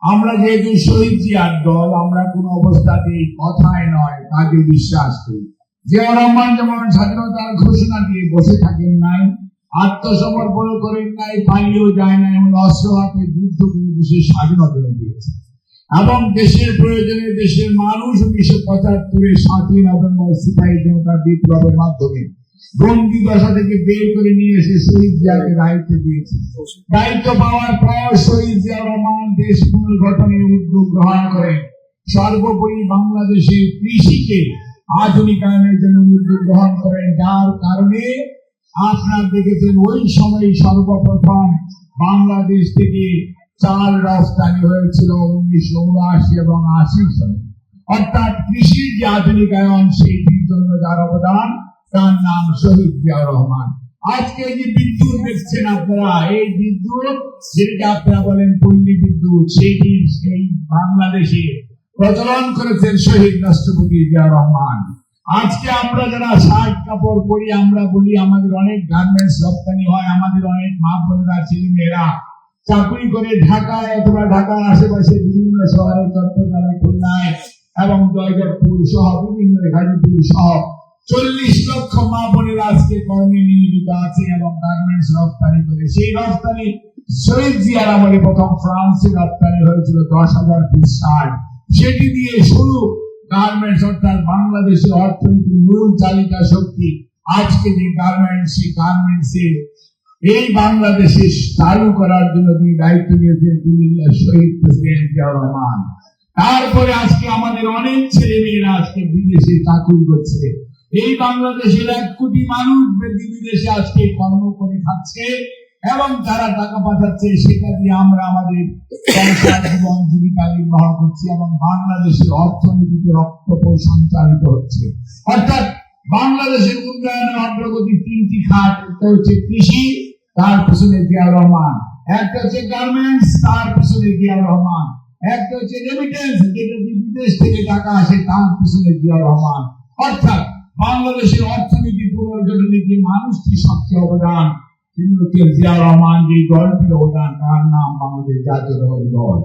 আমরা যেহেতু শহীদ জিয়ার দল, আমরা কোন অবস্থাতেই কথায় নয় কাজে বিশ্বাস করি। জিয়াউর রহমান যেমন স্বাধীনতার ঘোষণা দিয়ে বসে থাকেন নাই, আত্মসমর্পণ করেন নাই, পালিয়েও যায় না, এমন অস্ত্র হাতে যুদ্ধ করে দেশের স্বাধীনতা দিয়েছে এবং দেশের প্রয়োজনে দেশের মানুষ 1975-এর 7ই নভেম্বর সিপাহী জনতা বিপ্লবের মাধ্যমে বন্দি দশা থেকে বের করে নিয়ে এসে শহীদ জিয়াকে দায়িত্ব দিয়েছে। দায়িত্ব পাওয়ার পর শহীদ জিয়াউর রহমান দেশ পুনর্গঠনের উদ্যোগ গ্রহণ করেন। সর্বোপরি বাংলাদেশের কৃষিকে আধুনিকায়নের জন্য উদ্যোগ গ্রহণ করেন, যার কারণে আপনারা দেখেছেন ওই সময় সর্বপ্রথম বাংলাদেশ থেকে চাল রপ্তানি হয়েছিল 1979 এবং 80 সালে। অর্থাৎ কৃষির যে আধুনিকায়ন, সেইটির জন্য যার অবদান, তার নাম শহীদ জিয়াউর রহমান। আজকে যে বিদ্যুৎ দেখছেন আপনারা, এই বিদ্যুৎ যেটা আপনারা বলেন পল্লী বিদ্যুৎ, সেইটি সেই বাংলাদেশে প্রচলন করেছেন শহীদ রাষ্ট্রপতি জিয়াউর রহমান। আজকে আমরা যারা শার্ট কাপড় পরি, আমরা বলি আমাদের অনেক গার্মেন্টস রপ্তানি হয়, আমাদের অনেক মা বোনেরা ছেলে মেয়েরা চাকরি করে ঢাকায় অথবা ঢাকার আশেপাশে বিভিন্ন শহরে, চট্টগ্রামে, খুলনায় এবং জয়দেবপুর সহ বিভিন্ন গাজীপুর সহ 40 লক্ষ মা বোনেরা আজকে কর্মে নিয়োজিত আছে এবং গার্মেন্টস রপ্তানি করে। সেই রপ্তানি শহীদ জিয়ার আমলে প্রথম ফ্রান্সে রপ্তানি হয়েছিল 10,000 পিস শার্ট। সেটি দিয়ে শুরু গার্মেন্টস, অর্থাৎ বাংলাদেশের অর্থনীতির মূল চালিকা শক্তি আজকে যে গার্মেন্টস, সেই গার্মেন্টসে এই বাংলাদেশে চালু করার জন্য তিনি দায়িত্ব নিয়েছেন তিনি শহীদ প্রেসিডেন্ট জিয়াউর রহমান। তারপরে আজকে আমাদের অনেক ছেলে মেয়েরা আজকে বিদেশে চাকরি করছে। এই বাংলাদেশের 1 কোটি মানুষ বিদেশে আজকে কর্ম করে খাচ্ছে এবং যারা টাকা পাঠাচ্ছে সেটা দিয়ে আমরা আমাদের সংসার জীবন জীবিকা নির্বাহ করছি এবং বাংলাদেশের অর্থনীতিতে রক্ত সঞ্চালিত হচ্ছে। অর্থাৎ বাংলাদেশের উন্নয়নের অগ্রগতি 3টি খাত। একটা হচ্ছে কৃষি, তার পিছনে জিয়াউর রহমান; একটা হচ্ছে গার্মেন্টস, তার পিছনে জিয়াউর রহমান; একটা হচ্ছে রেমিটেন্স, যেটা বিদেশ থেকে টাকা আসে, তার পিছনে জিয়াউর রহমান। অর্থাৎ বাংলাদেশের অর্থনীতি পুনর্গঠনে যে মানুষটি সবচেয়ে অবদান, তিনি হচ্ছে জিয়াউর রহমান। যে দলটির অবদান, তার নাম বাংলাদেশ জাতীয়তাবাদী দল।